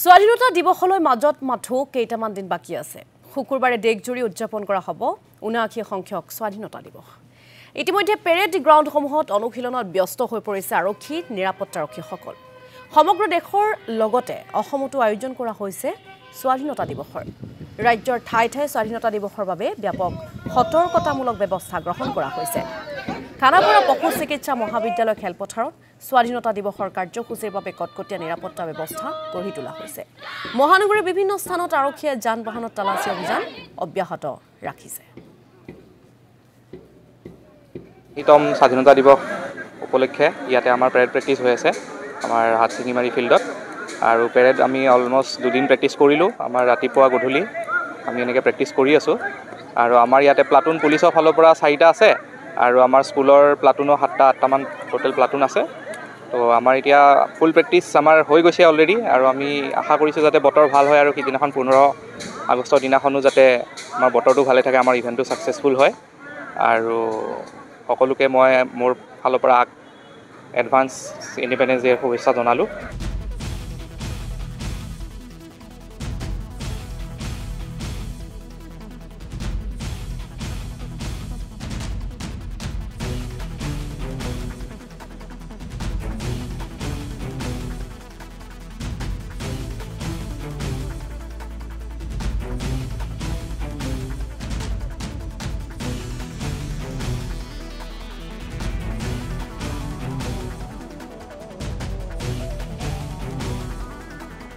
স্বাধীনতা দিৱসলৈ মাজত মাথো কেইটামান দিন বাকি আছে। শুকুৰবাৰে দেশজুৰি উদযাপন কৰা হ'ব ৭৯ সংখ্যক স্বাধীনতা দিৱস। ইতিমধ্যে পেৰেড গ্ৰাউণ্ডসমূহত অনুশীলনত ব্যস্ত হৈ পৰিছে আৰক্ষী নিৰাপত্তাৰক্ষীসকল। সমগ্ৰ দেশৰ লগতে অসমতো আয়োজন কৰা হৈছে স্বাধীনতা দিৱসৰ। ৰাজ্যৰ ঠাই ঠাই স্বাধীনতা দিৱসৰ বাবে ব্যাপক সতৰ্কতামূলক ব্যৱস্থা গ্ৰহণ কৰা হৈছে। খানাপাৰা পশু চিকিৎসা মহাবিদ্যালয় খেলপথাৰত স্বাধীনতা দিৱসৰ কাৰ্যসূচীৰ বাবে কটকটীয়া নিৰাপত্তা ব্যৱস্থা গঢ়ি তোলা হৈছে। মহানগৰীৰ বিভিন্ন স্থানত আৰক্ষীয়ে যান বাহনত তালাচী অভিযান অব্যাহত ৰাখিছে। স্বাধীনতা দিৱস উপলক্ষে ইয়াতে আমাৰ পেৰেড প্ৰেক্টিছ হৈ আছে আমাৰ হাতচিঙিমাৰী ফিল্ডত। আৰু পেৰেড আমি অলমষ্ট 2 দিন প্ৰেক্টিছ কৰিলোঁ। আমাৰ ৰাতিপুৱা গধূলি আমি এনেকৈ প্ৰেক্টিছ কৰি আছোঁ। আৰু আমাৰ ইয়াতে প্লাটুন পুলিচৰ ফালৰ পৰা 4টা আছে আৰু আমাৰ স্কুলৰ প্লাটুনৰ 7-8টামান টোটেল প্লাটুন আছে। তো আমাৰ এতিয়া ফুল প্ৰেক্টিছ আমাৰ হৈ গৈছে অলৰেডি। আৰু আমি আশা কৰিছোঁ যাতে বতৰ ভাল হয় আৰু সিদিনাখন 15 আগষ্টৰ দিনাখনো যাতে আমাৰ বতৰটো ভালে থাকে, আমাৰ ইভেণ্টটো ছাকচেছফুল হয়। আৰু সকলোকে মই মোৰ ফালৰ পৰা এডভান্স ইণ্ডিপেণ্ডেন্স ডে'ৰ শুভেচ্ছা জনালোঁ।